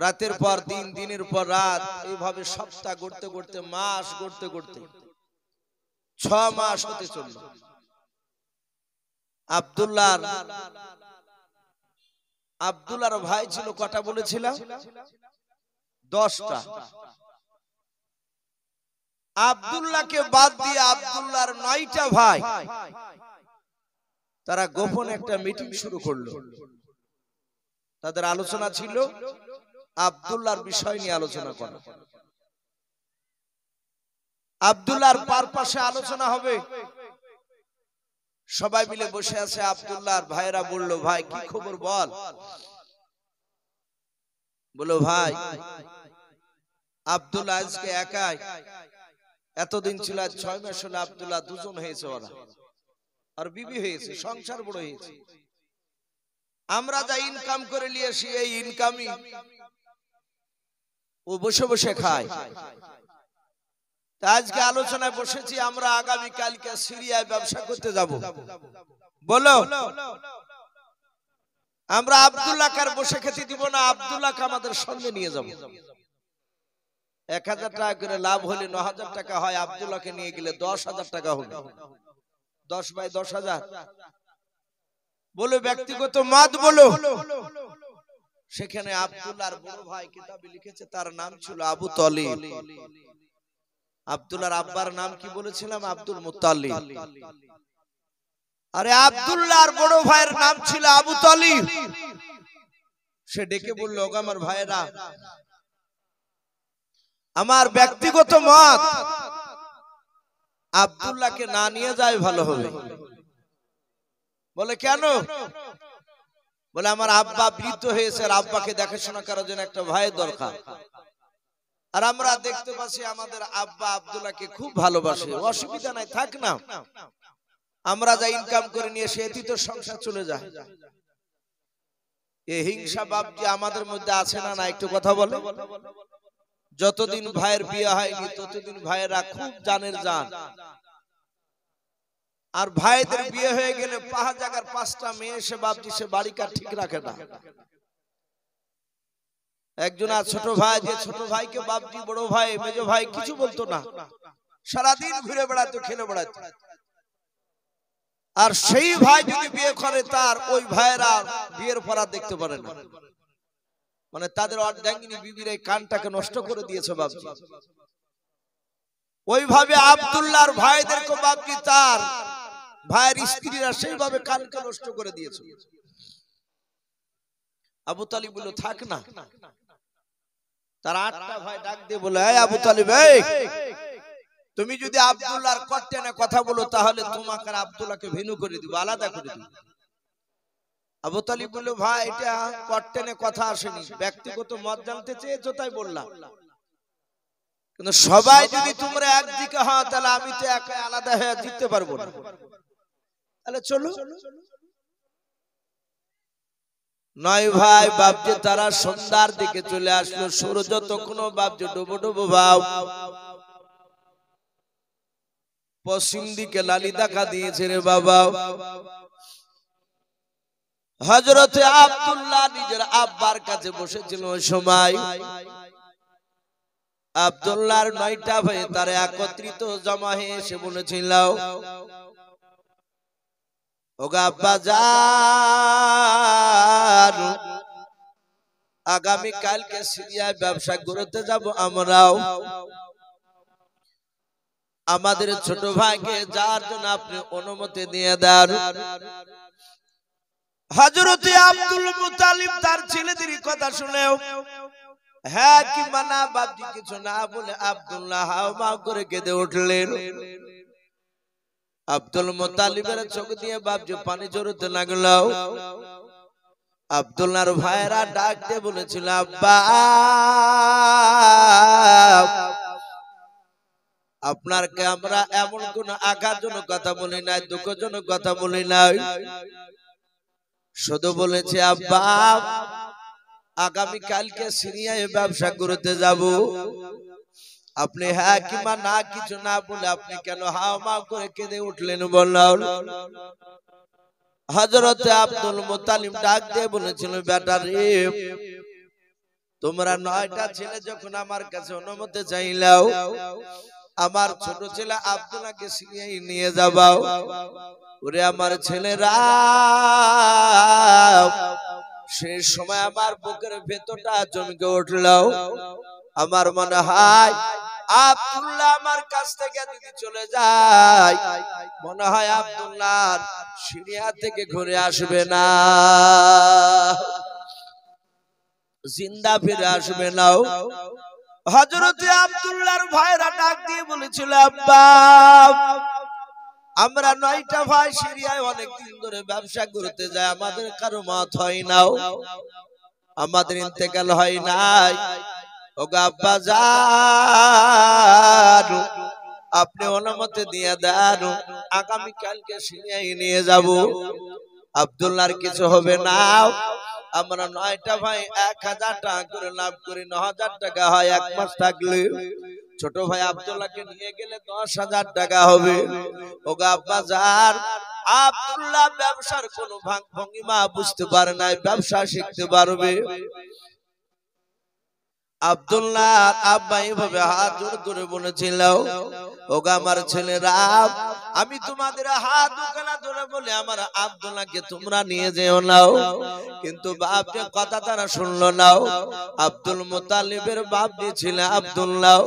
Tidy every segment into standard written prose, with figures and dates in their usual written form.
রাতের পর দিন, দিনের পর রাত, এইভাবে সপ্তাহ গড়তে গড়তে, মাস গড়তে গড়তে 6 মাস হতে চলল। আব্দুল্লাহর ভাই ছিল কটা বলেছিলাম? 10টা। আব্দুল্লাহকে বাদ দিয়ে আব্দুল্লাহর 9টা ভাই, তারা গোপন একটা মিটিং শুরু করলো। তাদের আলোচনা ছিল আব্দুল্লাহর বিষয় নিয়ে আলোচনা করা। আব্দুল্লাহর পারপাসে আলোচনা হবে। সবাই মিলে বসে আছে। আব্দুল্লাহর ভাইরা বলল, ভাই কি খবর বল? বলো, ভাই আব্দুল্লাহ আজকে একাই, এতদিন ছিল, 6 মাস হলো আব্দুল্লাহ দুজন হয়েছে, ওরা আর বিবি হয়েছে, সংসার বড় হয়েছে। আমরা যা ইনকাম করে নিয়ে আসি, এই ইনকামই ও বসে বসে খায়। আজকে আলোচনায় বসেছি, আমরা আগামী কালকে সিরিয়ায় ব্যবসা করতে যাব। বলো, আমরা আব্দুল্লাহকে আর বসে খেতে দিব না, আব্দুল্লাহকে আমাদের সঙ্গে নিয়ে যাব। 1000 টাকা করে লাভ হলে 9000 টাকা হয়, আব্দুল্লাহকে নিয়ে গেলে 10,000 টাকা হবে। 10 বাই 10,000। বলো ব্যক্তিগত মত বলো। সেখানে আব্দুল্লাহর বড় ভাই কিতাবে লিখেছে, তার নাম ছিল আবু তালিব। আব্দুল্লাহর আব্বার নাম কি বলেছিলাম? Abdul Muttalib. আরে আব্দুল্লাহর বড় ভাইয়ের নাম ছিল আবু তালিব। সে ডেকে বলল, ওগো আমার ভাইরা, আমার ব্যক্তিগত মত, আব্দুল্লাহকে না নিয়ে যায় ভালো হবে। বলে কেন? বলে আমার আব্বা বৃদ্ধ হয়েছে, আর আব্বাকে দেখাশোনা করার জন্য একটা ভাই দরকার। আর আমরা দেখতে পাচ্ছি আমাদের আব্বা আব্দুল্লাহকে খুব ভালোবাসে। অসুবিধা নাই, থাক না, আমরা যা ইনকাম করে নিয়ে সেটি তো সংসার চলে যায়। এই হিংসা ভাব যে আমাদের মধ্যে আছে না? না, একটু কথা বলে। যতদিন ভাইয়ের বিয়ে হয়নি ততদিন ভাইয়েরা খুব জানের জান, আর ভাইদের বিয়ে হয়ে গেলে 5 জায়গার 5টা মেয়ে এসে বাপজি সে বাড়িকার ঠিক রাখে না। একজন আর ছোট ভাই, যে ছোট ভাইকে বাপজি বড় ভাই মেজো ভাই কিছু বলতো না, সারাদিন ঘুরে বেড়াতো, খেলে বেড়াতো। আর সেই ভাই যদি বিয়ে করে, তার ওই ভাইয়েরা বিয়ের পর আর দেখতে পারে না। মানে তাদের অর্ধাঙ্গিনী বিবির এই কানটাকে নষ্ট করে দিয়েছে বাপজি। ওইভাবে আব্দুল্লাহর ভাইদেরকে বাপজি তার ভাইয়ের স্ত্রীরা সেইভাবে কানকে নষ্ট করে দিয়েছে। আবু তালিব বলল, থাক না। তার 8টা ভাই ডাক দিয়ে বলে, এই আবু তালিব, তুমি যদি আব্দুল্লাহর কর্তেনে কথা বলো, তাহলে তোমাকে আব্দুল্লাহকে ভিন্ন করে দিব, আলাদা করে দিব। আবু তালিব বলল, ভাই এটা কর্তেনে কথা আসেনি, ব্যক্তিগত মত জানতে চেয়েছো তাই বললাম। কিন্তু সবাই যদি তোমরা একদিকে হও, তাহলে আমি তো একা আলাদা হয়ে জিততে পারবো না। তাহলে চলো। 9 ভাই বাপজি তারা সন্ধ্যার দিকে চলে আসলো। সূর্য তখনও বাপজি ডুবো ডুবো ভাব। পশ্চিম দিকে লালি দেখা দিয়েছে রে বাবা। হযরতে আব্দুল্লাহ নিজের আব্বার কাছে বসেছিল। ওই সময় আব্দুল্লাহর 9টা ভাই তারা একত্রিত জমা হয়ে এসে বলেছিল, ওগো আব্বা জান, আগামী কালকে সিরিয়ায় ব্যবসা করতে যাব আমরাও। আমাদের ছোট ভাইকে যার জন্য আপনি অনুমতি দিয়ে দেন। হযরতে আব্দুল মুত্তালিব তার ছেলেদের কথা শুনেও হ্যাঁ কি মানা বাপজি কিছু না বলে আব্দুল্লাহ হাওমাও করে কেঁদে উঠলেন। আব্দুল মুত্তালিবের চোখ দিয়ে বাপজি পানি ঝরতে লাগলো। আব্দুল্লাহর ভাইরা ডাক দিয়ে বলেছিল, আব্বা আপনারকে আমরা এমন কোন আঘাতজনক কথা বলি নাই, দুঃখজনক কথা বলি নাই, শুধু বলেছে আব্বা আগামী কালকে সিরিয়ায় ব্যবসা করতে যাব। আপনি হ্যাঁ কিংবা না কিছু না বলে আপনি কেন হাওমা করে কেঁদে উঠলেন বললেন। হযরতে আব্দুল মুত্তালিব ডাক দিয়ে বলেছিল, বেটা রে, তোমরা 9টা ছেলে যখন আমার কাছে অনুমতি চাইলাও, আমার ছোট ছেলে আব্দুল্লাহকে সিরিয়ায় নিয়ে যাবাও। ওরে আমার ছেলেরা, সেই সময় আমার বুকের ভেতরটা চমকে উঠলো। আমার মনে হয় আব্দুল্লাহ আমার কাছ থেকে যদি চলে যায়, মনে হয় আব্দুল্লাহ সিরিয়া থেকে ঘুরে আসবে না, জিন্দা ফিরে আসবে না। হযরত আব্দুল্লাহর ভাইরা ডাক দিয়ে বলেছিল, আব্বা, আমরা 9টা ভাই সিরিয়ায় অনেক দিন ধরে ব্যবসা করতে যাই, আমাদের কারো মত হয় না, আমাদের ইন্তেকাল হয় নাই। ওগো আব্বা যান, আপনি অনুমতি দিয়ে দেন, আগামী কালকে সিরিয়ায় নিয়ে যাব, আব্দুল্লাহর কিছু হবে না। আমরা 9টা ভাই 1000 টাকা করে লাভ করি, 9000 টাকা হয় এক মাস থাকলে। ছোট ভাই আব্দুল্লাহকে নিয়ে গেলে 10,000 টাকা হবে। ওগো আব্বা যান, আব্দুল্লাহ ব্যবসার কোনো ভাগ ভঙ্গিমা বুঝতে পারে নাই, ব্যবসা শিখতে পারবে। আব্দুল্লাহ আব্বা এইভাবে হাত জোড় করে বলেছিল, ওগো আমার ছেলেরা, আমি তোমাদের হাত দুখানা ধরে বলে আমার আব্দুল্লাহকে তোমরা নিয়ে যেও নাও। কিন্তু বাপকে কথা তারা শুনলো না। আব্দুল মুতালিবের বাপ ছিলেন আব্দুল্লাহ,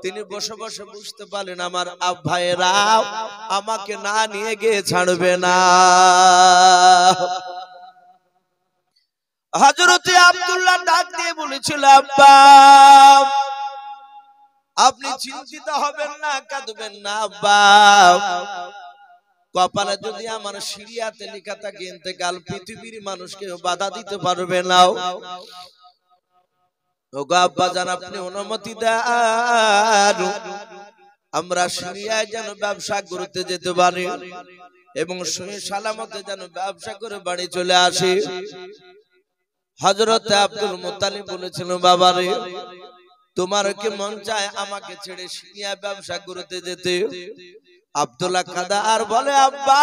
তিনি বসে বসে বুঝতে পারলেন আমার ভাইয়েরা আমাকে না নিয়ে গিয়ে ছাড়বে না। হযরত আব্দুল্লাহ ডাক দিয়ে বলেছিল, আব্বা, আপনি চিন্তিত হবেন না, কাঁদবেন না আব্বা, কপালে যদি আমার সিরিয়াতে লেখা থাকে ইন্তেকাল, পৃথিবীর মানুষকে বাধা দিতে পারবে না। ওগো আব্বা জান, আপনি অনুমতি দেন, আমরা সিরিয়ায় যেন ব্যবসা করতে যেতে পারি এবং সহি সালামতে যেন ব্যবসা করে বাড়ি চলে আসি। হযরত আব্দুল মুত্তালিব বলেছিল, বাবারে, তোমার কি মন চায় আমাকে ছেড়ে সিরিয়া ব্যবসা করতে যেতে? আব্দুল্লাহ কাঁদা আর বলে, আব্বা,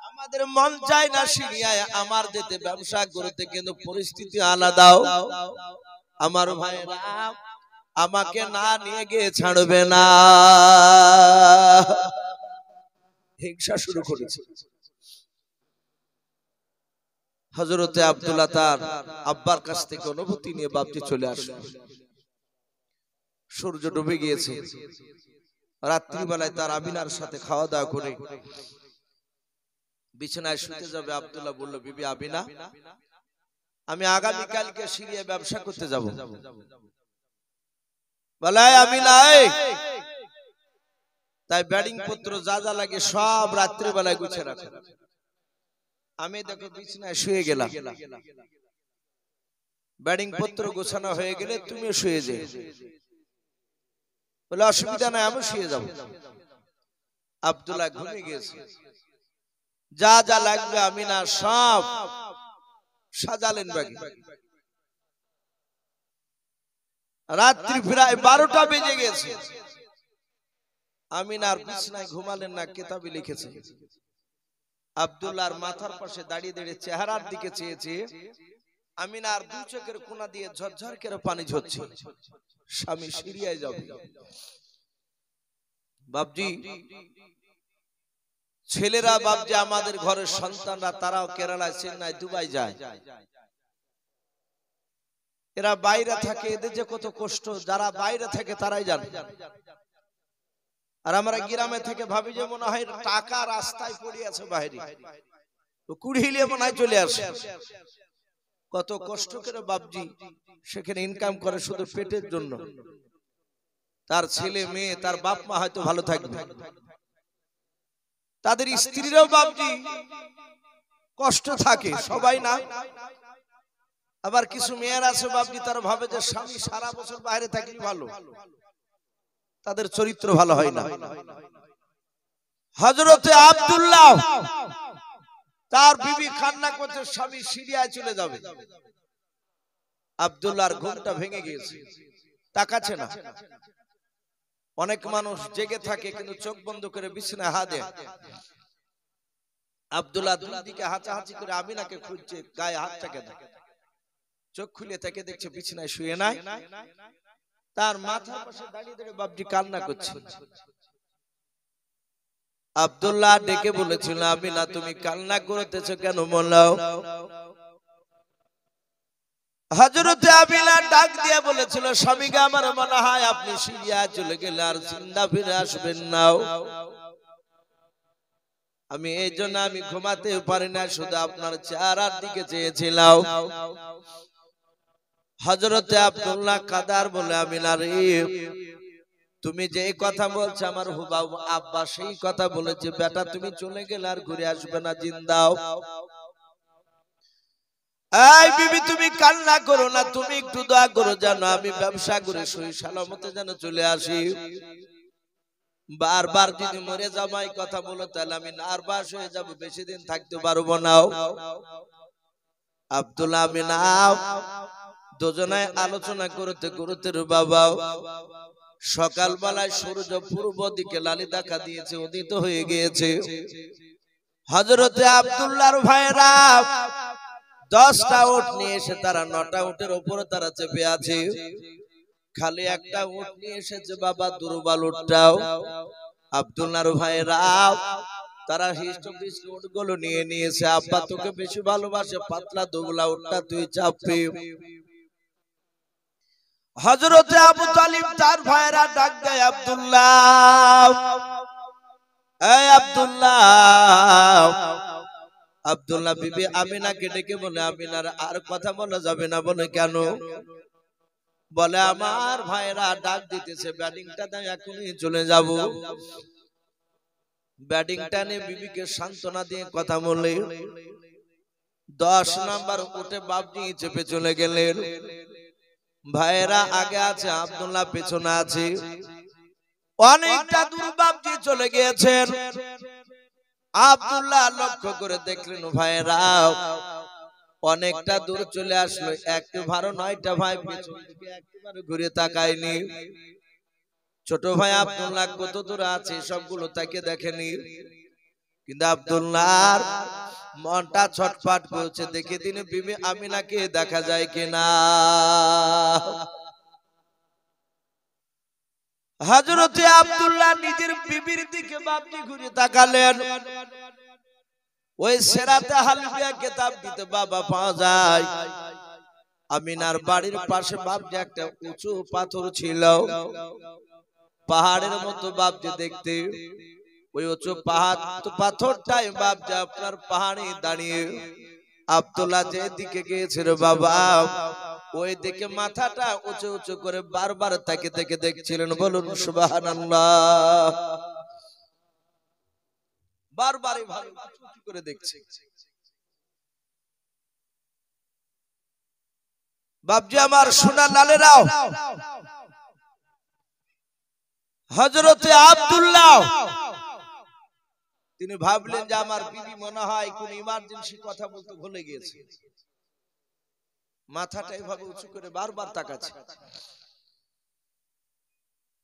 আমাদের মন চায় না সিরিয়ায় আমার যেতে ব্যবসা করতে, কিন্তু পরিস্থিতি আলাদা। আমার ভাইরা আমাকে না নিয়ে গিয়ে ছাড়বে না। হিংসা শুরু করেছে। হযরতে আব্দুল্লাহ তার আব্বার কাছ থেকে অনুমতি নিয়ে বাপটি চলে আসলো। সূর্য ডুবে গিয়েছে। রাত্রিবেলায় তার আমিনার সাথে খাওয়া দাওয়া করে বিছানায় শুতে যাবে। আব্দুল্লাহ বলল, বিবি আমিনা, আমি আগামী কালকে সিরিয়া ব্যবসা করতে যাব। বলে, আমিনা, তাই ব্যাডিং পত্র যা যা লাগে সব রাত্রিবেলায় গুছিয়ে রাখো। আমি দেখো বিছানায় শুয়ে গেলাম, ব্যাডিং পত্র গোছানো হয়ে গেলে তুমিও শুয়ে যাও। বলে, অসুবিধা নাই, আমি শুয়ে যাব। আব্দুল্লাহ ঘুমিয়ে গেছে। যা যা লাগবে আমিনা সব সাজালেন ব্যাগে। রাত্রি প্রায় 12টা বেজে গেছে। আমিনার বিছানায় ঘুমালেন না, কিতাবে লিখেছে। আব্দুল্লাহর মাথার পাশে দাঁড়িয়ে দাঁড়িয়ে চেহারার দিকে চেয়েছে। আমিনার দুই চোখের কোনা দিয়ে ঝরঝর করে পানি ঝরছে। স্বামী সিরিয়ায় যাবে। বাপজি, ছেলেরা বাপজি আমাদের ঘরের সন্তানরা তারাও কেরালায়, চেন্নাই, দুবাই যায়। এরা বাইরে থাকে, এদের যে কত কষ্ট, যারা বাইরে থাকে তারাই জানে। আর আমরা গ্রামে থেকে ভাবি যে মনে হয় টাকা রাস্তায় পড়ে আছে বাইরে, কুড়িয়ে মনে হয় চলে আসে। কত কষ্ট করে বাপজি সেখানে ইনকাম করে শুধু পেটের জন্য। তার ছেলে মেয়ে, তার বাপ মা হয়তো ভালো থাকবে, তাদের স্ত্রীরাও বাপজি কষ্ট থাকে, সবাই না। আবার কিছু মেয়ের আছে বাপজি, তারা ভাবে যে স্বামী সারা বছর বাইরে থাকলে ভালো, তাদের চরিত্র ভালো হয় না। হযরতে আব্দুল্লাহ তার বিবি কান্না করতে, স্বামী সিরিয়ায় চলে যাবে। আব্দুল্লাহর ঘুমটা ভেঙে গিয়েছে, তাকাচ্ছে না। অনেক মানুষ জেগে থাকে কিন্তু চোখ বন্ধ করে বিছানায় হাত দেয়। আব্দুল্লাহ দুই দিকে হাঁচাহাঁচি করে আমিনাকে খুঁজছে, গায়ে হাতটাকে দেয়। চোখ খুলে তাকে দেখছে বিছানায় শুয়ে নাই, তার মাথার পাশে দাঁড়িয়ে দাঁড়িয়ে বাপজি কান্না করছে। আব্দুল্লাহ ডেকে বলেছিল, আমিনা তুমি কান্না করতেছো কেন বলো? হযরতে আমিনা ডাক দিয়ে বলেছিল, স্বামীকে আমার মনে হয় আপনি সিরিয়া চলে গেলে আর জিন্দা ফিরে আসবেন না। আমি এই জন্য আমি ঘুমাতে পারি না, শুধু আপনার চেহারার দিকে চেয়েছিলাম। হযরতে আব্দুল্লাহ কাদার বলে, আমিনা রে তুমি যে কথা বলছো আমার হুবাহু আব্বা সেই কথা বলেছে, বেটা তুমি চলে গেলে আর ঘুরে আসবে না জিন্দাও। এই বিবি তুমি কান্না করো না, তুমি একটু দোয়া করো যেন আমি ব্যবসা করে সহি সালামতে যেন চলে আসি। বারবার যদি মরে যাবাই কথা বলো তাহলে আমি নার্ভাস হয়ে যাব, বেশি দিন থাকতে পারবো না। আব্দুল্লাহ আমিনা দুজনায় আলোচনা করতে করতে বাবা সকালবেলায় সূর্য পূর্ব দিকে লালি দেখা দিয়েছে, উদিত হয়ে গিয়েছে। হযরতে আব্দুল্লাহর ভাইরা 10টা উট নিয়ে এসে তারা 9টা উটের উপরে তারা চেপে আছে, খালি একটা উট নিয়ে এসেছে বাবা দুর্বল উটটাও। আব্দুল্লাহর ভাইরা তারা হিষ্টপিষ্ট উটগুলো নিয়ে নিয়েছে। আব্বা তোকে বেশি ভালোবাসে, পাতলা দুবলা উটটা তুই চাপবি। হযরতে আবু তালিব তার ভাইরা ডাক দেয়, আব্দুল্লাহ এই আব্দুল্লাহ। আব্দুল্লাহ বিবি আমিনাকে ডেকে বলে, আমিনার আর কথা বলা যাবে না। বলে কেন? বলে আমার ভাইরা ডাক দিতেছে, ব্যাটিংটা দাও, এখনই চলে যাব। ব্যাটিংটা নিয়ে বিবিকে সান্ত্বনা দিয়ে কথা বলে 10 নাম্বার উঠে বাপজি চেপে চলে গেলেন। ভাইরা আগে আছে, আব্দুল্লাহ পেছনে আছে। অনেকটা দূর বাপজি চলে গিয়েছেন। আব্দুল্লাহ লক্ষ্য করে দেখলেন ভাইরা অনেকটা দূর চলে আসলো, একটু ভালো 9টা ভাই পেছন দিকে একবারে ঘুরে তাকায়নি। ছোট ভাই আব্দুল্লাহ কত দূর আছে সবগুলো তাকে দেখেনি, কিন্তু আব্দুল্লাহর মনটা ছটফট করছে, দেখে দিনে বিবি আমিনাকে দেখা যায় কিনা। হযরতে আব্দুল্লাহ নিজের বিবির দিকে বাপজি ঘুরে তাকালেন। ওই সিরাতে হালবিয়া কিতাব দিতে বাবা পাওয়া যায়, আমিনার বাড়ির পাশে বাপজি একটা উঁচু পাথর ছিল, পাহাড়ের মতো বাপজি দেখতে। ওই উঁচু পাথরটাই বাপজি আপনার পাহাড়ে দাঁড়িয়ে আব্দুল্লাহ যে দিকে গিয়েছিল বাবা ওই দিকে মাথাটা উঁচু উঁচু করে বারবার তাকে তাকে দেখছিলেন। বলুন সুবহানাল্লাহ। বারবার এইভাবে উঁচু করে দেখছে। বাপজি আমার সোনা লালেরাও, হযরতে আব্দুল্লাহ তিনি ভাবলেন যে আমার বিবি মনে হয় কোন ইমার্জেন্সি কথা বলতে ভুলে গিয়েছে, মাথাটা এইভাবে উঁচু করে বারবার তাকাচ্ছে।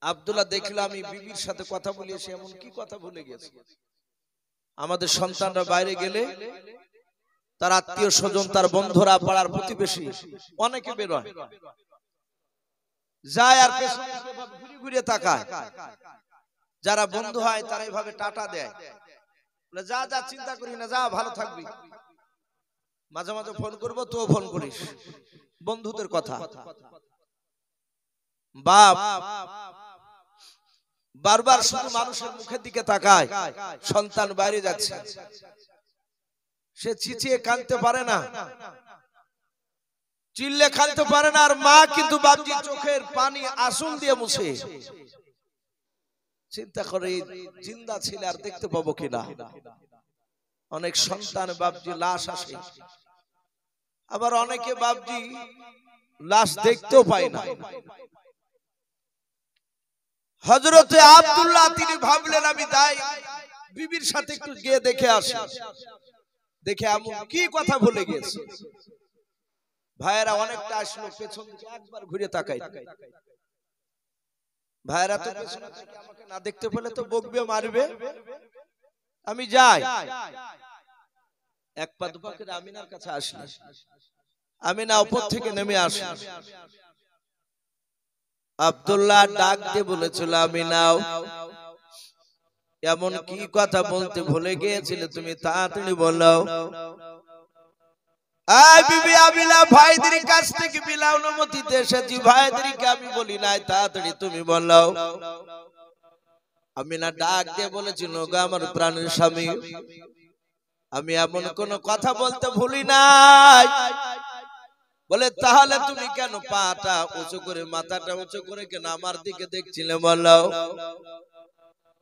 আব্দুল্লাহ দেখলো আমি বিবির সাথে কথা বলি, সে এমন কি কথা ভুলে গেছে। আমাদের সন্তানরা বাইরে গেলে তার আত্মীয় স্বজন, তার বন্ধুরা, পাড়ার প্রতিবেশী অনেকে বেরোয় যায় আর পেছনে ঘুরে ঘুরে তাকায়। যারা বন্ধু হয় তারা এইভাবে টাটা দেয়, যা যা চিন্তা করি না, যা ভালো থাকবি, মাঝে মাঝে ফোন করবো, তুও ফোন করিস, বন্ধুদের কথা। বাপ বারবার শুধু মানুষের মুখের দিকে তাকায়, সন্তান বাইরে যাচ্ছে, সে চিচিয়ে কাঁদতে পারে না, চিল্লে কাঁদতে পারে না, আর মা কিন্তু বাপজি চোখের পানি আসুন দিয়ে মুছে চিন্তা করে জিন্দা ছিলে আর দেখতে পাবো কিনা। অনেক সন্তান বাপজি লাশ আসে, আবার অনেকে বাপজি লাশ দেখতেও পায় না। হযরতে আব্দুল্লাহ তিনি ভাবলেন আমি যাই বিবির সাথে একটু গিয়ে দেখে আসি, দেখে এমন কি কথা ভুলে গেছে। ভাইয়েরা অনেকটা আসলো, পেছন দিকে একবার ঘুরে তাকাই। ভাইয়েরা তো পেছনে থেকে আমাকে না দেখতে পেলে তো বকবে, মারবে। আমি যাই, এক পা দুপা করে আমিনার কাছে আসি, আমিনা উপর থেকে নেমে আসে। আব্দুল্লাহ ডাক দিয়ে বলেছিল, আমিনাও এমন কি কথা বলতে ভুলে গিয়েছিলে, তুমি তাড়াতাড়ি বলো। বিবি আমিনা, ভাইদের কাছ থেকে বিনা অনুমতিতে এসেছি, ভাইদেরকে আমি বলি নাই, তাড়াতাড়ি তুমি বলো। আমিনা ডাক দিয়ে বলেছিল, গো আমার প্রাণের স্বামী, আমি এমন কোন কথা বলতে ভুলি নাই। বলে তাহলে তুমি কেন পাটা উঁচু করে, মাথাটা উঁচু করে কেন আমার দিকে দেখছিলে বলো।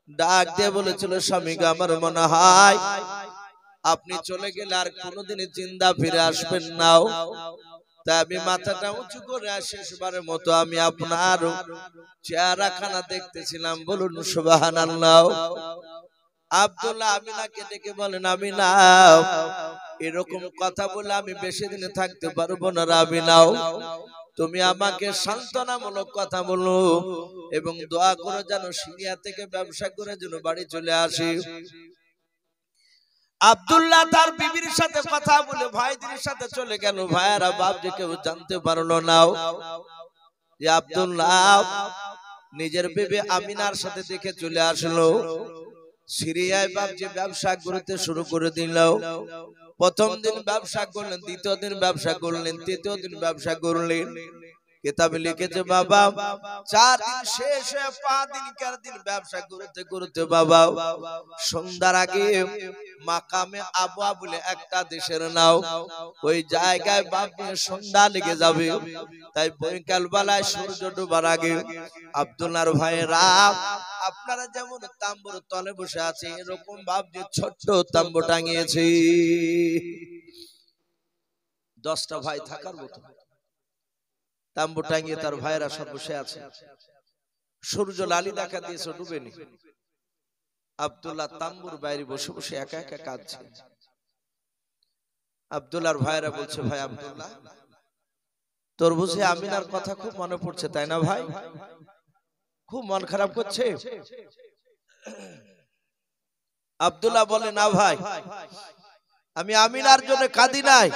ডাক দিয়ে বলেছিল, স্বামী গো, আমার মনে হয় আপনি চলে গেলে আর কোনোদিন জিন্দা ফিরে আসবেন না, তাই আমি মাথাটা উঁচু করে শেষবারের মতো আমি আপনার চেহারাখানা দেখতেছিলাম। বলুন সুবহানাল্লাহ। আব্দুল্লাহ আমিনাকে ডেকে বলেন, আমিনা এরকম কথা বলে আমি বেশি দিনে থাকতে পারবো না। আমিনাও তুমি আমাকে সান্ত্বনামূলক কথা বলো এবং দোয়া করে যেন সিরিয়া থেকে ব্যবসা করে যেন বাড়ি চলে আসি। আব্দুল্লাহ তার বিবির সাথে কথা বলে ভাইদের সাথে চলে গেল। ভাইয়েরা বাপ যে কেউ জানতে পারলো না যে আব্দুল্লাহ নিজের বিবি আমিনার সাথে দেখে চলে আসলো। সিরিয়ায় বাপ যে ব্যবসা করতে শুরু করে দিল। প্রথম দিন ব্যবসা করলেন, দ্বিতীয় দিন ব্যবসা করলেন, তৃতীয় দিন ব্যবসা করলেন। কিতাবে লিখেছে বাবা 4 দিন শেষ হয়ে 5 দিনকার দিন ব্যবসা করতে করতে বাবা সন্ধ্যার আগে মাকামে আবওয়া বলে একটা দেশের নাও, ওই জায়গায় বাপ সন্ধ্যা লেগে যাবে। তাই বৈকাল বেলায় সূর্য ডোবার আগে আব্দুল্লাহর ভাইয়েরা আপনারা যেমন তাম্বুর তলে বসে আছে, এরকম বাপ যে ছোট্ট তাম্বু টাঙিয়েছে। 10টা ভাই থাকার মতো তাম্বু টাঙিয়ে তার ভাইয়েরা সব বসে আছে। সূর্য লালি দেখা দিয়েছে, ডুবেনি। আব্দুল্লাহ তাম্বুর বাইরে বসে বসে একা একা কাঁদছে। আব্দুল্লাহর ভাইয়েরা বলছে, ভাই আব্দুল্লাহ তোর বুঝি আমিনার কথা খুব মনে পড়ছে তাই না ভাই? খুব মন খারাপ করছে? আব্দুল্লাহ বলে, না ভাই, আমি আমিনার জন্য কাঁদি নাই।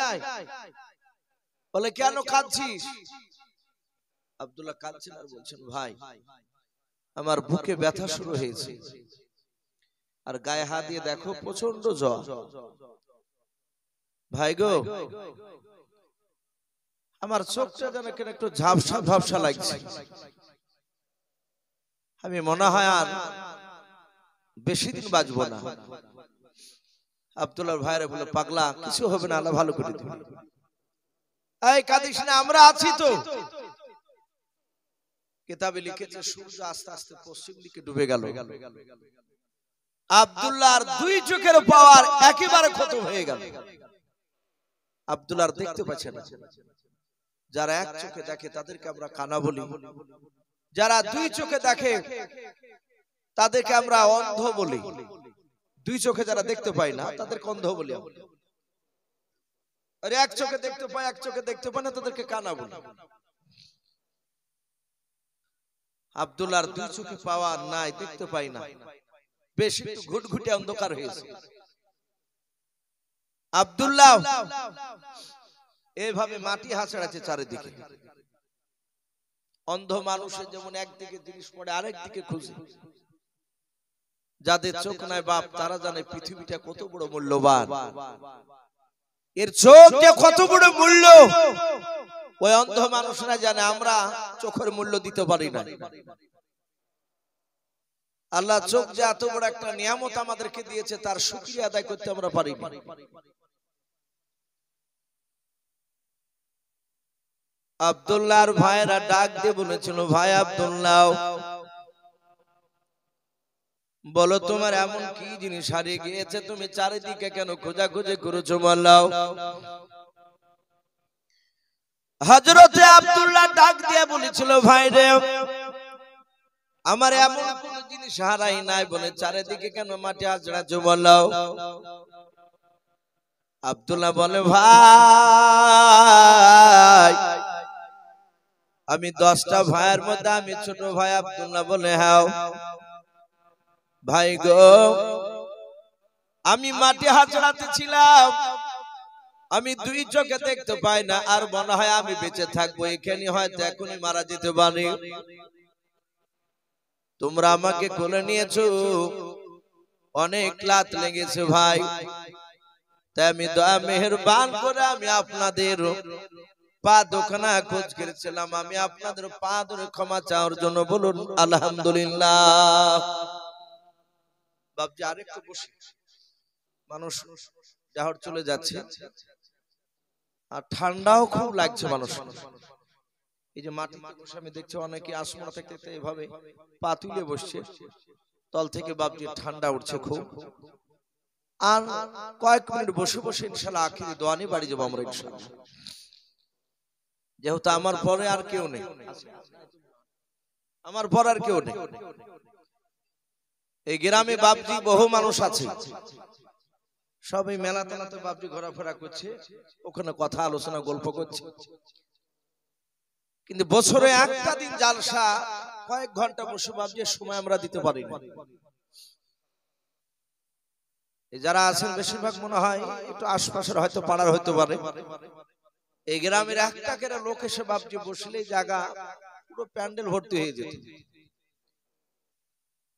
বলে কেন কাঁদছিস? আব্দুল্লাহ কাঁদছেন আর বলছেন, ভাই আমার বুকে ব্যথা শুরু হয়েছে আর গায়ে হাত দিয়ে দেখো প্রচন্ড জ্বর। ভাই গো, আমার চোখটা যেন কেন একটু ঝাপসা ঝাপসা লাগছে। আমি মনে হয় আর বেশি দিন বাঁচবো না। আব্দুল্লাহর ভাইরা বলে, পাগলা কিছু হবে না, আল্লাহ ভালো করে দিবে। এই কাঁদিস না, আমরা আছি তো। কিতাবে লিখেছে সূর্য আস্তে আস্তে পশ্চিম দিকে ডুবে গেল। আব্দুল্লাহর 2 চোখের পাওয়ার একেবারে খতম হয়ে গেল। আব্দুল্লাহর দেখতে পাচ্ছে না। যারা এক চোখে দেখে তাদেরকে আমরা কানা বলি, যারা 2 চোখে দেখে তাদেরকে আমরা অন্ধ বলি। 2 চোখে যারা দেখতে পায় না তাদেরকে অন্ধ বলি। আর এক চোখে দেখতে পায়, এক চোখে দেখতে পায় না, তাদেরকে কানা বলি। আব্দুল্লাহর 2 চোখে পাওয়া নাই, দেখতে পাই না, বেশ একটু ঘুটঘুটে অন্ধকার হয়েছে। আব্দুল্লাহ এইভাবে মাটি হাঁচড়াচ্ছে চারিদিকে। অন্ধ মানুষের যেমন একদিকে জিনিস পড়ে আরেক দিকে খুঁজে। যাদের চোখ নাই বাপ, তারা জানে পৃথিবীটা কত বড় মূল্যবান, এর চোখ যে কত বড় মূল্য। ওই অন্ধ মানুষরা জানে আমরা চোখের মূল্য দিতে পারি না। আল্লাহ চোখ যে এত বড় একটা নিয়ামত আমাদেরকে দিয়েছে, তার শুকরিয়া আদায় করতে আমরা পারি না। আব্দুল্লাহর ভাইরা ডাক দিয়ে বলেছিল, ভাই আব্দুল্লাহ বলো তোমার এমন কি জিনিস হারিয়ে গিয়েছে, তুমি চারিদিকে কেন খোঁজাখুঁজি করেছো বলো। হযরতে আব্দুল্লাহ ডাক দিয়ে বলেছিল, ভাই রে আমার এমন কোন জিনিস হারাই নাই, বলে চারিদিকে কেন মাটি আঁচড়াচ্ছো বলো। আব্দুল্লাহ বলে, ভাই আমি 10টা ভাইয়ের মধ্যে আমি ছোট ভাই। আব্দুল্লাহ বলে, হ্যাঁ ভাই গো, আমি মাটি হাঁচড়াতে ছিলাম, আমি দুই চোখে দেখতে পাই না, আর মনে হয় আমি বেঁচে থাকবো এখানে, হয়তো এখনই মারা যেতে পারি। তোমরা আমাকে কোলে নিয়েছো, অনেক লাত লেগেছে ভাই, তাই আমি দয়া মেহেরবান করে আমি আপনাদের পা দোকানা খোঁজ করেছিলাম, আমি আপনাদের পা ধরে ক্ষমা চাওয়ার জন্য বলুন আলহামদুলিল্লাহ। বাপজি আরেকটু বসে, মানুষ যাহর চলে যাচ্ছে আর ঠান্ডাও খুব লাগছে মানুষ। এই যে মাটি বসে আমি দেখছি অনেকে আসমা থেকে এভাবে পা তুলে বসছে, তল থেকে বাপজি ঠান্ডা উঠছে খুব। আর কয়েক মিনিট বসে বসে ইনশাআল্লাহ আখিরি দোয়া নিয়ে বাড়ি যাবো আমরা ইনশাআল্লাহ, যেহেতু আমার পরে আর কেউ নেই, আমার পর আর কেউ নেই। এই গ্রামে বাপজি বহু মানুষ আছে, সবাই মেলা তেলাতে বাপজি ঘোরাফেরা করছে, ওখানে কথা আলোচনা গল্প করছে, কিন্তু বছরে একটা দিন জালসা কয়েক ঘন্টা বসে বাপজি সময় আমরা দিতে পারি না। যারা আছেন বেশিরভাগ মনে হয় একটু আশপাশের হয়তো পাড়ার হইতে পারে। এই গ্রামের একটা করে লোক এসে বাপজি বসলে জায়গা পুরো প্যান্ডেল ভর্তি হয়ে যেত।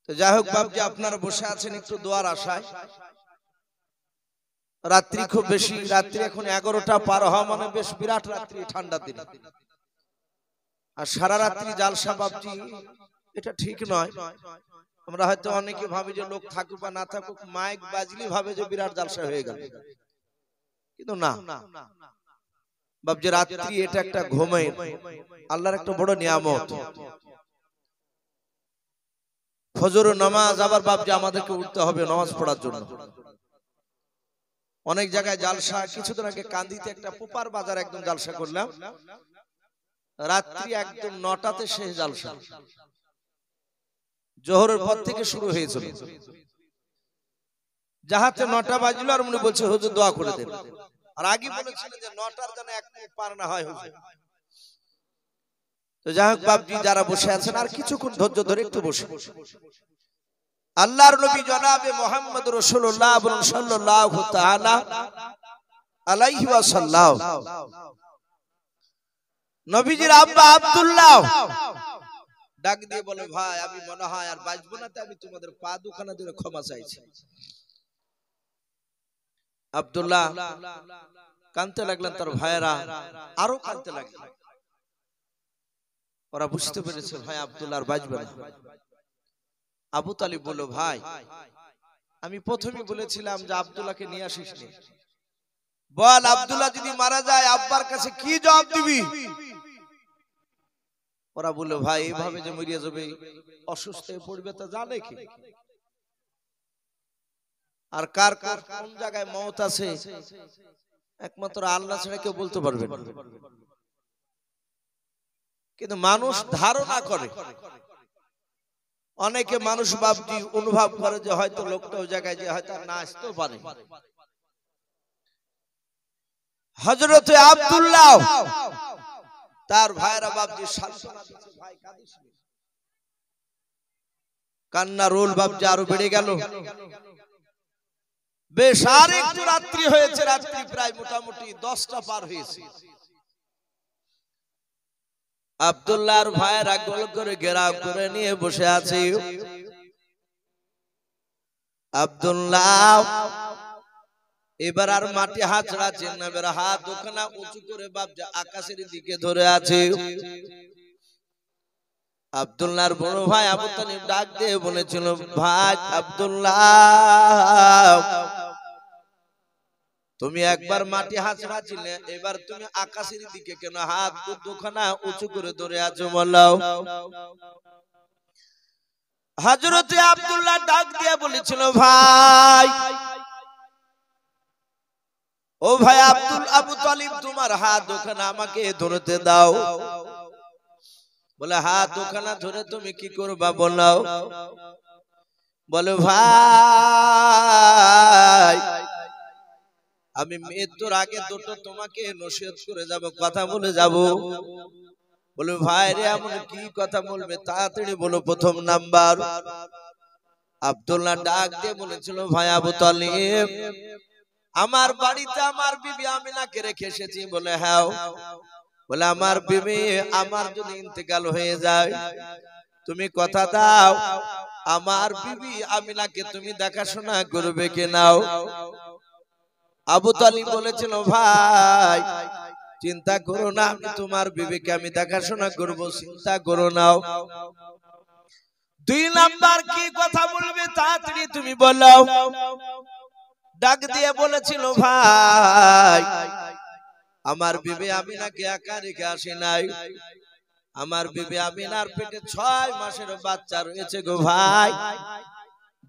তো যাই হোক বাপজি আপনারা বসে আছেন একটু দোয়ার আশায়। রাত্রি খুব বেশি, রাত্রি এখন 11টা পার হওয়া মানে বেশ বিরাট রাত্রি, ঠান্ডা দিন, আর সারা রাত্রি জালসা বাপজি এটা ঠিক নয়। আমরা হয়তো অনেকে ভাবি যে লোক থাকুক বা না থাকুক, মাইক বাজলি ভাবে যে বিরাট জালসা হয়ে গেল, কিন্তু না বাপজি, রাত্রি এটা একটা ঘুমের আল্লাহর একটা বড় নিয়ামত। ফজর নামাজ আবার বাপজি আমাদেরকে উঠতে হবে নামাজ পড়ার জন্য। অনেক জায়গায় জালসা, কিছুদিন আগে কান্দিতে একটা পোপার বাজার একদম জালসা করলাম, রাত্রি একদম 9টাতে শেষ জালসা, জোহরের পর থেকে শুরু হয়েছিল। যাহাতে 9টা বাজলো আর উনি বলছে হুজুর দোয়া করে দেন, আর আগে বলেছিলেন যে 9টার জন্য এক মিনিট পার না হয় হুজুর। তো যাই হোক বাপজি যারা বসে আছেন আর কিছুক্ষণ ধৈর্য ধরে একটু বসে। আল্লাহর নবী জনাবে মুহাম্মদ রাসূলুল্লাহ সাল্লাল্লাহু তাআলা আলাইহি ওয়াসাল্লাম, নবীজির আব্বা আব্দুল্লাহ ডাক দিয়ে বলে ভাই আমি মনে হয় আর বাঁচবো না, তাই আমি তোমাদের পা দুখানা ধরে ক্ষমা চাইছি। আব্দুল্লাহ কাঁদতে লাগলেন, তার ভাইয়েরা আরো কাঁদতে লাগলেন। ওরা বুঝতে পেরেছে ভাই আব্দুল্লাহ আর বাঁচবে না। আবু তালিব বলল ভাই আমি প্রথমে বলেছিলাম যে আব্দুল্লাহকে নিয়ে আসিস নি, বল আব্দুল্লাহ যদি মারা যায় আব্বার কাছে কি জবাব দিবি? ওরা বলল ভাই এইভাবে যে মরিয়া যাবে, অসুস্থ হয়ে পড়বে তা জানে কি, আর কার কার কোন জায়গায় মওত আছে একমাত্র আল্লাহ ছাড়া কেউ বলতে পারবে না। কিন্তু মানুষ ধারণা করে, অনেকে মানুষ বাপজি অনুভব করে যে হয়তো লোকটা ওই জায়গায় যে হয়তো না আসতেও পারে। হযরতে আব্দুল্লাহ তার ভাইরা বাপজি সান্ত্বনা দিচ্ছে, ভাই কাঁদিস না। কান্না রোল বাপজি আরো বেড়ে গেল। বেশ আর একটু রাত্রি হয়েছে, রাত্রি প্রায় মোটামুটি 10টা পার হয়েছে। আব্দুল্লাহর ভাইরা গোল করে ঘেরাও করে নিয়ে বসে আছে। আব্দুল্লাহ এবার আর মাটি হাত ছাড়াচ্ছেন না, এবার হাত ওখানে উঁচু করে বাপজি আকাশের দিকে ধরে আছে। আব্দুল্লাহর বড় ভাই আবু তালিব ডাক দিয়ে বলেছিল ভাই আব্দুল্লাহ তুমি একবার মাটি হাত ছাড়াছিলে, এবার তুমি আকাশের দিকে কেন হাত দুখানা উঁচু করে ধরে আছো বলো? হযরতে আব্দুল্লাহ ডাক দিয়ে বলেছিল ভাই, ও ভাই আবু তালিব তোমার হাত দুখানা আমাকে ধরতে দাও। বলে হাত দুখানা ধরে তুমি কি করবা বলো? বলে ভাই আমি মৃত্যুর আগে দুটো তোমাকে নসিহত করে যাব, কথা বলে যাব। বলে ভাই রে এমন কি কথা বলবে, তাড়াতাড়ি বলো। প্রথম নাম্বার আব্দুল্লাহ ডাক দিয়ে বলেছিল ভাই আবু তালিব আমার বাড়িতে আমার বিবি আমিনাকে রেখে এসেছি। বলে হ্যাঁ। বলে আমার বিবি আমার যদি ইন্তেকাল হয়ে যায় তুমি কথা দাও আমার বিবি আমিনাকে তুমি দেখাশোনা করবে কি নাও? আবু তালিব বলেছিল ভাই চিন্তা করো না, আমি তোমার বিবিকে আমি দেখাশোনা করব, চিন্তা করো না। 2 নাম্বার কি কথা বলবে তাড়াতাড়ি তুমি বলো। ডাক দিয়ে বলেছিল ভাই আমার বিবি আমিনাকে একা রেখে আসি নাই, আমার বিবি আমিনার পেটে 6 মাসের বাচ্চা রয়েছে গো ভাই।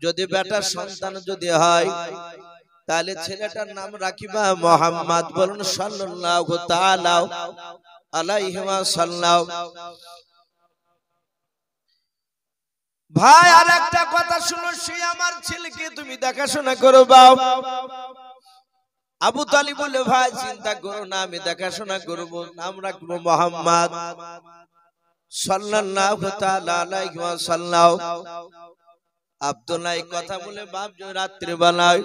যদি বেটার সন্তান যদি হয় তাহলে ছেলেটার নাম রাখিবা মুহাম্মদ। বলুন সাল্লাল্লাহু তাআলা আলাইহি ওয়াসাল্লাম। ভাই আর একটা কথা শুনো, সে আমার ছেলেকে তুমি দেখাশোনা করবা। আবু তালিব বলে ভাই চিন্তা করো না, আমি দেখাশোনা করব, নাম রাখবো মুহাম্মদ সাল্লাল্লাহু তাআলা আলাইহি ওয়াসাল্লাম। আব্দুল্লাহ এই কথা বলে বাপ রাত্রি বেলায়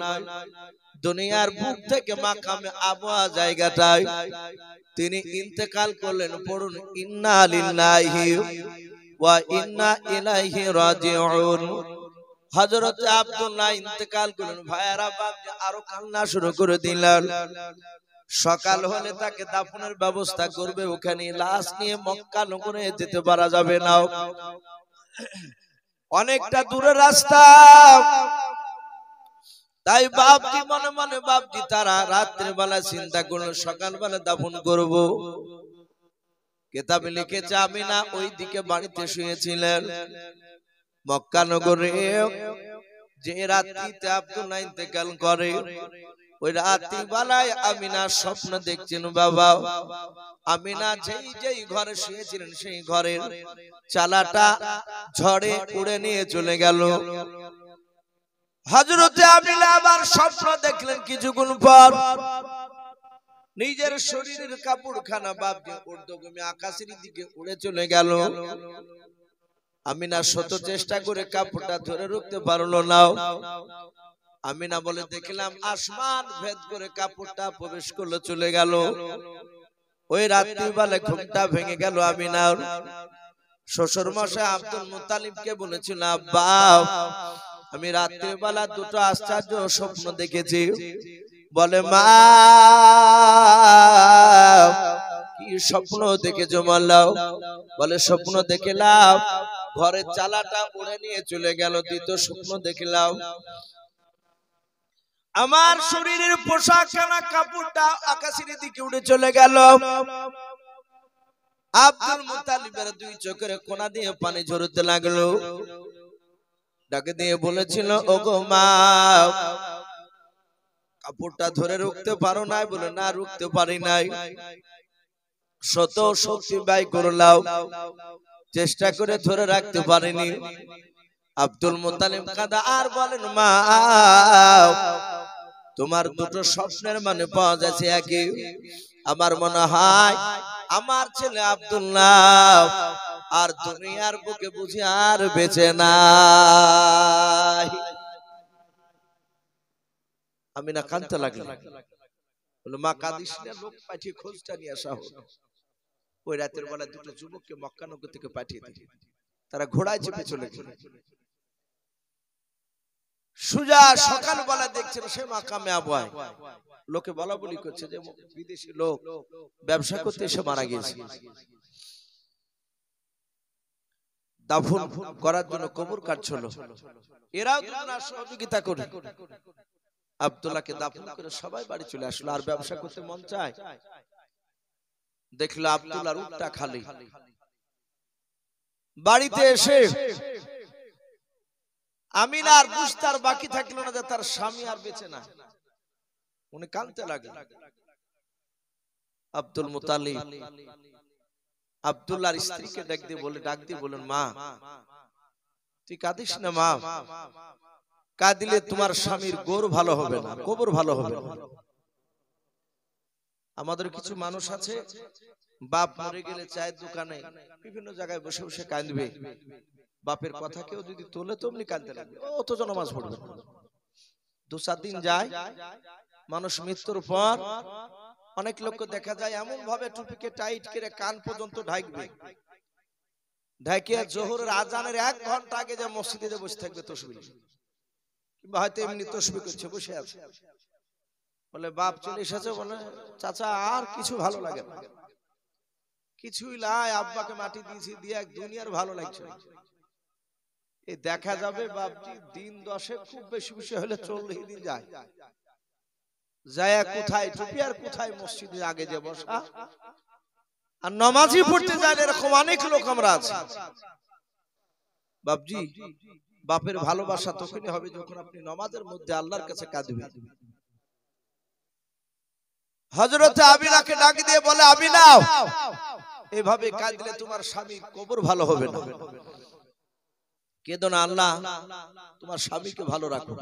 দুনিয়ার বুক থেকে মাকামে আবওয়া জায়গাটায় তিনি ইন্তেকাল করলেন। পড়ুন ইন্না লিল্লাহি ওয়া ইন্না ইলাইহি রাজিউন। হযরত আব্দুল্লাহ ইন্তেকাল করলেন। ভাইয়ারা বাপ আরো কান্না শুরু করে দিলেন। সকাল হলে তাকে দাফনের ব্যবস্থা করবে, ওখানে লাশ নিয়ে মক্কা নগরে যেতে পারা যাবে না, অনেকটা দূরের রাস্তা। তাই বাপজি মনে মনে বাপজি তারা রাত্রে বেলা চিন্তা করলো সকালবেলা দাফন করব। কিতাবে লিখেছে আমিনা ওই দিকে বাড়িতে শুয়েছিলেন। মক্কা নগরে যে রাত্রিতে আব্দুল্লাহ ইন্তেকাল করে ওই রাত্রি বেলায় আমিনা স্বপ্ন দেখছেন বাবা। আমিনা যেই ঘরে শুয়েছিলেন সেই ঘরের চালাটা ঝড়ে উড়ে নিয়ে চলে গেল। হযরতে আমিনা আবার স্বপ্ন দেখলেন কিছুক্ষণ পর নিজের শরীরের কাপড়খানা বাপজি ঊর্ধ্বগামী আকাশের দিকে উড়ে চলে গেল। আমিনা শত চেষ্টা করে কাপড়টা ধরে রাখতে পারলো না। আমিনা বলে দেখলাম আসমান ভেদ করে কাপড়টা প্রবেশ করলো, চলে গেল। ওই রাত্রি বেলা ঘুমটা ভেঙে গেল আমিনার। শ্বশুর মশাই আব্দুল মুত্তালিবকে বলেছিল আব্বা আমি রাত্রি বেলা দুটো আশ্চর্য স্বপ্ন দেখেছি। বলে মা কি স্বপ্ন দেখেছো বললাম? বলে স্বপ্ন দেখলাম ঘরের চালাটা উড়ে নিয়ে চলে গেল। দ্বিতীয় স্বপ্ন দেখলাম আমার শরীরের পোশাকখানা কাপড়টা আকাশের দিকে উড়ে চলে গেল। আব্দুল মুত্তালিবের 2 চোখের কোনা দিয়ে পানি ঝরতে লাগলো। ডাকে দিয়ে বলেছিল ওগো মা কাপড়টা ধরে রাখতে পারো নাই? বলে না রাখতে পারি নাই, শত শক্তি ব্যয় করলাম, চেষ্টা করে ধরে রাখতে পারিনি। আব্দুল মুত্তালিব কাঁদা আর বলেন মা তোমার দুটো স্বপ্নের মানে পাওয়া যাচ্ছে একই। আমার মনে হয় আমার ছেলে আব্দুল্লাহ আর দুনিয়ার বুকে বুঝি আর বেঁচে নাই। আমিনা কাঁদতে লাগলেন। বলে মা কাঁদিস না, লোক পাঠিয়ে খোঁজটা নিয়ে আসা হোক। ওই রাতের বেলা দুটো যুবককে মক্কা নগর থেকে পাঠিয়ে দিল। তারা ঘোড়ায় চেপে চলে গেল। সুজা সকালবেলা দেখছেন সে মাকামে আবওয়ায় লোকে বলা বলি করছে যে বিদেশি লোক ব্যবসা করতে এসে মারা গেছে। দাফন করার জন্য কবর কাটছিল। এরাও দুজনা সহযোগিতা করে আব্দুল্লাহকে দাফন করে সবাই বাড়ি চলে আসলো। আর ব্যবসা করতে মন চায়? দেখলো আব্দুল্লাহর উটটা খালি। বাড়িতে এসে আমিনা আর বুঝতে আর বাকি থাকলো না যে তার স্বামী আর বেঁচে না। উনি কাঁদতে লাগলেন। আব্দুল মুত্তালিব আব্দুল্লাহর স্ত্রীকে ডাক দিয়ে বলেন মা তুই কাঁদিস না মা, কাঁদিলে তোমার স্বামীর গোর ভালো হবে না, কবর ভালো হবে না। আমাদের কিছু মানুষ আছে বাপ মরে গেলে চায়ের দোকানে বিভিন্ন জায়গায় বসে বসে কাঁদবে। বাপের কথা কেউ যদি তোলে তো অমনি কাঁদতে লাগবে, অত নামাজ পড়বে। 2-4 দিন যায় মানুষ মৃত্যুর পর অনেক লোককে দেখা যায় এমন ভাবে টুপিকে টাইট করে কান পর্যন্ত ঢাকবে, ঢাকিয়ে জোহরের আজানের 1 ঘন্টা আগে যে মসজিদে বসে থাকবে তসবিহ, কিংবা হয়তো এমনি তসবিহ করছে বসে আছে। বলে বাপ চলে এসেছে, বলে চাচা আর কিছু ভালো লাগে না, কিছুই লাই, আব্বাকে মাটি দিয়েছি দিয়ে এক দুনিয়ার ভালো লাগছে। এই দেখা যাবে বাপজি দিন 10 খুব বেশি বেশি হলে 40 দিন যায়, যায় কোথায় টুপি আর কোথায় মসজিদে আগে যে বসা, আর নামাজি পড়তে যায় এরকম অনেক লোক আমরা আছি। বাপজি বাপের ভালোবাসা তখনই হবে যখন আপনি নামাজের মধ্যে আল্লাহর কাছে কাঁদবেন। হযরত আমিনাকে ডাক দিয়ে বলে, আমিনা এভাবে কাঁদলে তোমার স্বামীর কবর ভালো হবে না, কেঁদো না, আল্লাহ তোমার স্বামীকে ভালো রাখো।